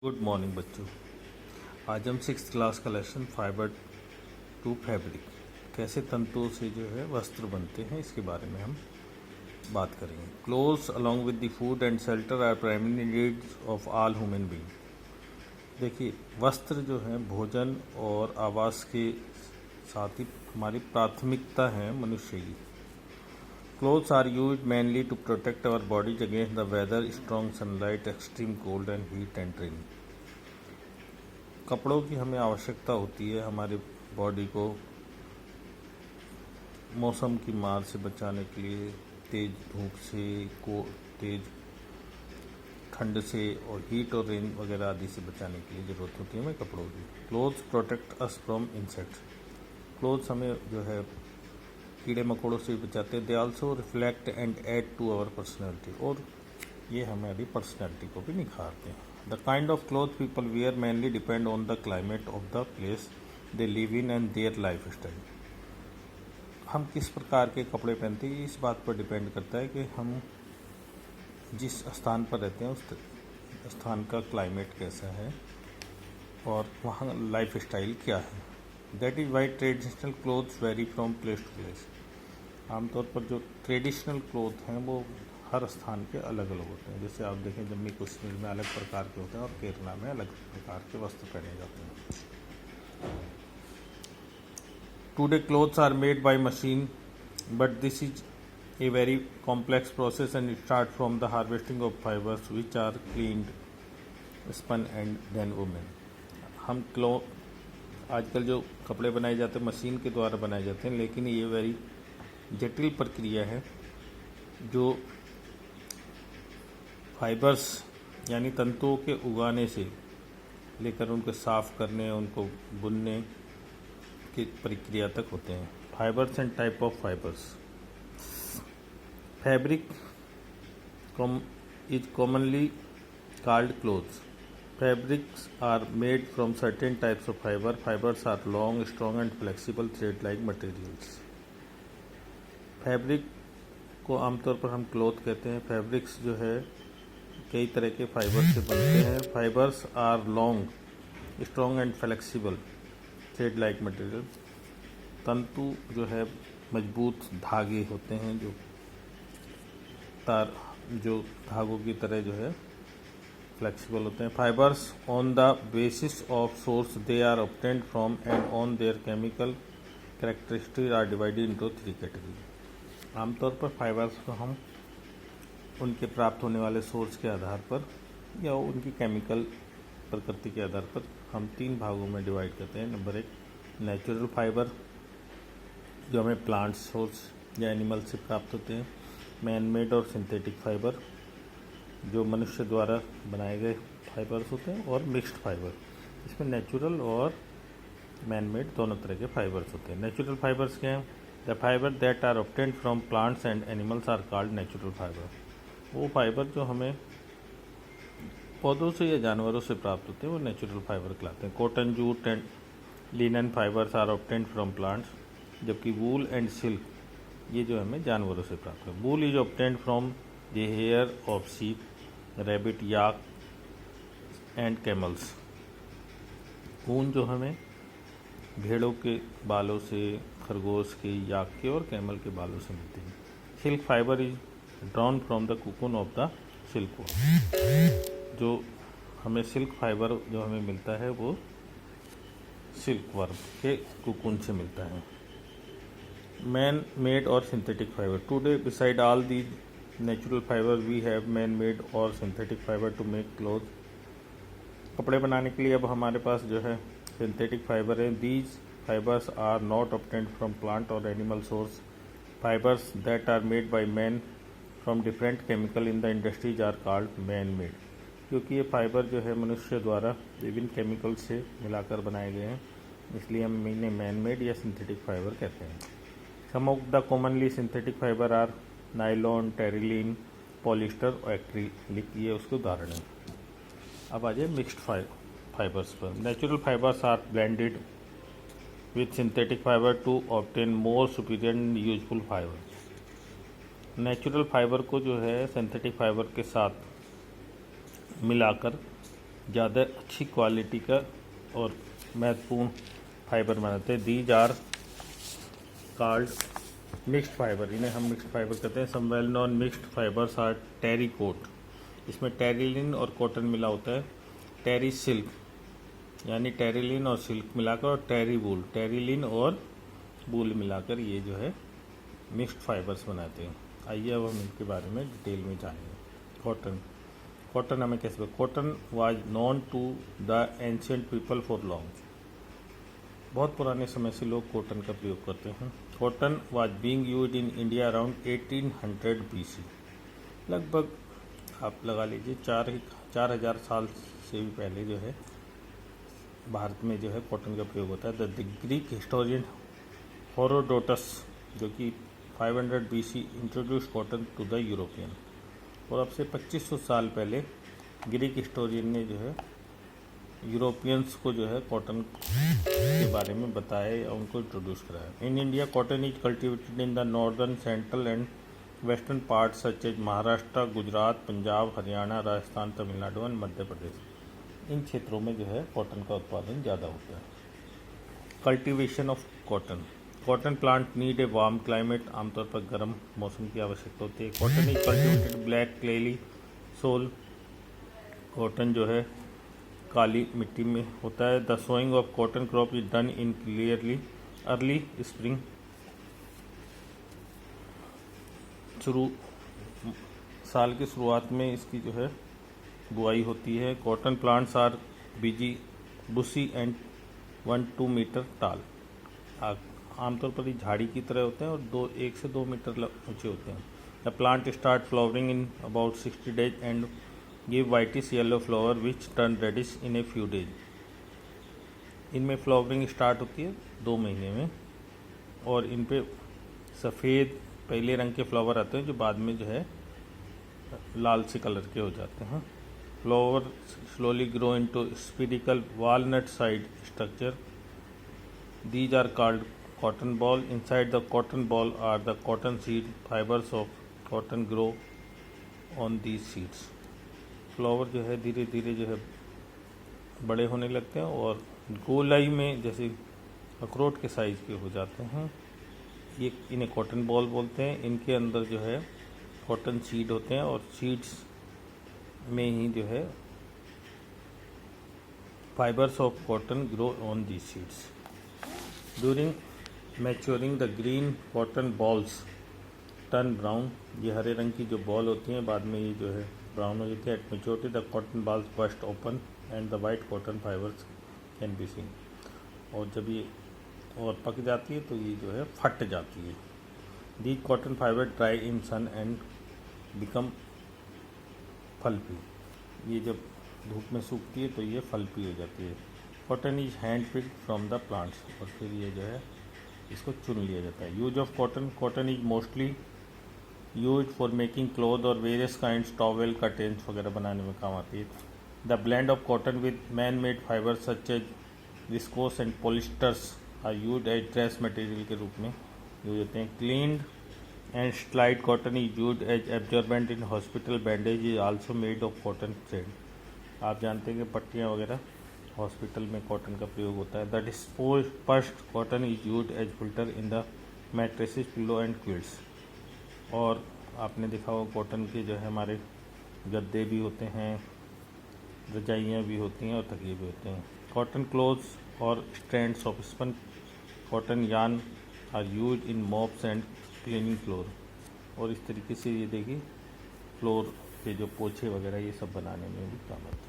Good morning बच्चों। आज हम 6th क्लास का लेसन फाइबर टू फैब्रिक कैसे तंतुओं से जो है वस्त्र बनते हैं इसके बारे में हम बात करेंगे। Clothes along with the food and shelter are primary needs of all human being. देखिए, वस्त्र जो है भोजन और आवास के साथ ही हमारी प्राथमिकता है मनुष्य की। Clothes are used mainly to protect our bodies against the weather, strong sunlight, extreme cold and heat and rain. कपड़ों की हमें आवश्यकता होती है हमारे बॉडी को मौसम की मार से बचाने के लिए, तेज़ धूप से, तेज़ ठंड से और हीट और रेन वगैरह आदि से बचाने के लिए ज़रूरत होती है हमें कपड़ों की। Clothes protect us from insects. Clothes हमें जो है कीड़े मकोड़ों से बचाते हैं। They also reflect and add to our personality, और ये हमारी पर्सनैलिटी को भी निखारते हैं। The kind of cloth people wear mainly depend on the climate of the place they live in and their life style. हम किस प्रकार के कपड़े पहनते हैं इस बात पर डिपेंड करता है कि हम जिस स्थान पर रहते हैं उस स्थान का क्लाइमेट कैसा है और वहाँ लाइफ स्टाइल क्या है। That is why traditional clothes vary from place to place. आमतौर पर जो ट्रेडिशनल क्लोथ हैं वो हर स्थान के अलग अलग होते हैं। जैसे आप देखें जम्मू कश्मीर में अलग प्रकार के होते हैं और केरला में अलग प्रकार के वस्त्र पहने जाते हैं। Today clothes are made by machine but this is a very complex process and start from the harvesting of fibres which are cleaned, spun and then woven. आजकल जो कपड़े बनाए जाते हैं मशीन के द्वारा बनाए जाते हैं, लेकिन ये वेरी जटिल प्रक्रिया है जो फाइबर्स यानी तंतुओं के उगाने से लेकर उनको साफ करने, उनको बुनने की प्रक्रिया तक होते हैं। Fibres and type of fibres. Fabric is commonly called clothes. Fabrics are made from certain types of fiber. Fibers are long, strong and flexible thread-like materials. Fabric को आमतौर पर हम क्लॉथ कहते हैं। फैब्रिक्स जो है कई तरह के फाइबर से बनते हैं। Fibres are long, strong and flexible thread like material. तंतु जो है मजबूत धागे होते हैं जो धागों की तरह जो है फ्लेक्सिबल होते हैं। Fibres on the basis of source they are obtained from and on their chemical characteristics are divided into 3 category. आमतौर पर फाइबर्स को हम उनके प्राप्त होने वाले सोर्स के आधार पर या उनकी केमिकल प्रकृति के आधार पर हम 3 भागों में डिवाइड करते हैं। नंबर 1 नेचुरल फाइबर जो हमें प्लांट सोर्स या एनिमल से प्राप्त होते हैं। Man made or synthetic fibre जो मनुष्य द्वारा बनाए गए फाइबर्स होते हैं, और मिक्स्ड फाइबर। इसमें नेचुरल और मैन मेड दोनों तरह के फाइबर्स होते हैं। नेचुरल फाइबर्स क्या हैं? The fibre that are obtained from plants and animals are called natural fibre. वो फाइबर जो हमें पौधों से या जानवरों से प्राप्त होते हैं वो नेचुरल फाइबर कहलाते हैं। Cotton, jute and linen fibres are obtained from plants, जबकि वूल एंड सिल्क ये जो हमें जानवरों से प्राप्त है। Wool is obtained from the hair of sheep, rabbit, yak and camels. ऊन जो हमें भेड़ों के बालों से, खरगोश के, याक के और कैमल के बालों से मिलती है। Silk fibre is drawn from the cocoon of the silk worm. जो हमें सिल्क फाइबर जो हमें मिलता है वो सिल्क वर्म के कुकुन से मिलता है। Man made or synthetic fibre. Today beside all the natural fibre we have man made or synthetic fibre to make cloth. कपड़े बनाने के लिए अब हमारे पास जो है सिंथेटिक फाइबर है। These fibres are not obtained from plant or animal source. Fibres that are made by man from different chemical in the industries are called man made. क्योंकि ये फाइबर जो है मनुष्य द्वारा विभिन्न केमिकल से मिलाकर बनाए गए हैं, इसलिए हम इन्हें मैन मेड या सिंथेटिक फाइबर कहते हैं। Some of the commonly synthetic fibre are nylon, terylene, polyester और एक्रिलिक, ये उसके उदाहरण हैं। अब आ जाए मिक्स्ड फाइबर्स पर। Natural fibres are blended with synthetic fibre to obtain more superior and useful fibre. Natural fibre को जो है सिंथेटिक फाइबर के साथ मिलाकर ज़्यादा अच्छी क्वालिटी का और महत्वपूर्ण फाइबर बनाते हैं। These are called mixed fibre, इन्हें हम मिक्स्ड फाइबर कहते हैं। Some well known mixed fibres are terrycot, इसमें टेरिलिन और कॉटन मिला होता है। टेरी सिल्क यानी टेरिलिन और सिल्क मिलाकर, और टेरी वूल टेरिलिन और वूल मिलाकर ये जो है मिक्स्ड फाइबर्स बनाते हैं। आइए अब हम इनके बारे में डिटेल में जानेंगे। कॉटन हमें कैसे, cotton was known to the ancient people for long, बहुत पुराने समय से लोग कॉटन का प्रयोग करते हैं। Cotton was being used in India around 1800 BC, लगभग आप लगा लीजिए 4000 साल से भी पहले जो है भारत में जो है कॉटन का प्रयोग होता है। द ग्रीक हिस्टोरियन हेरोडोटस जो कि 500 BC introduce cotton to the European, और अब से 2500 साल पहले ग्रीक हिस्टोरियन ने जो है यूरोपियंस को जो है कॉटन के बारे में बताया या उनको इंट्रोड्यूस कराया। In India cotton is cultivated in the northern, central and western part such as Maharashtra, Gujarat, Punjab, Haryana, Rajasthan, Tamil Nadu and Madhya Pradesh. इन क्षेत्रों में जो है कॉटन का उत्पादन ज़्यादा होता है। Cultivation of cotton, cotton plant need a warm climate, आमतौर पर गर्म मौसम की आवश्यकता होती है। Cotton is cultivated black clayey soil, cotton जो है काली मिट्टी में होता है। The sowing of cotton crop is done in clearly early spring, साल की शुरुआत में इसकी जो है बुआई होती है। Cotton plants are busy bushy and 1-2 metre tall, आमतौर पर ये झाड़ी की तरह होते हैं और 1 से 2 मीटर ऊंचे होते हैं। The plant start flowering in about 60 days and give whitish yellow flower which turn reddish in a few days. इनमें फ्लावरिंग स्टार्ट होती है 2 महीने में, और इन पे सफ़ेद पीले रंग के फ्लावर आते हैं जो बाद में जो है लाल से कलर के हो जाते हैं। Flower slowly grow into spherical walnut side structure, these are called cotton ball. Inside the cotton ball are the cotton seed, fibers of cotton grow on these seeds. Flower जो है धीरे धीरे जो है बड़े होने लगते हैं और गोलाई में जैसे अखरोट के साइज़ के हो जाते हैं। ये इन्हें कॉटन बॉल बोलते हैं। इनके अंदर जो है कॉटन सीड होते हैं और सीड्स में ही जो है fibres of cotton grow on the seeds. During maturing the green cotton balls turn brown, ये हरे रंग की जो बॉल होती हैं बाद में ये जो है ब्राउन हो जाती है। At maturity the cotton bolls burst open and the white cotton fibres can be seen, और जब ये और पक जाती है तो ये जो है फट जाती है। The cotton fibre dry in sun and become fluffy, ये जब धूप में सूखती है तो ये फल्पी हो जाती है। Cotton is hand picked from the plants, और फिर ये जो है इसको चुन लिया जाता है। Use of cotton, cotton is mostly use for making cloth और वेरियस काइंड्स टॉवेल कर्टेन्स वगैरह बनाने में काम आती है। The blend of cotton with man made fibre such as viscose and polyesters are use as dress material के रूप में यूज होते हैं। Cleaned and slide cotton is use as absorbent in hospital bandage is also made of cotton thread. आप जानते हैं कि पट्टियाँ वगैरह हॉस्पिटल में कॉटन का प्रयोग होता है। The dispersed cotton is use as filter in the mattresses, pillow and quilts, और आपने देखा होगा कॉटन के जो है हमारे गद्दे भी होते हैं, रजाइयाँ भी होती हैं और तकिए भी होते हैं। कॉटन क्लोथ्स और strands of spun cotton yarn are use in mops and cleaning floor, और इस तरीके से ये देखिए फ्लोर के जो पोछे वगैरह ये सब बनाने में भी काम आते हैं।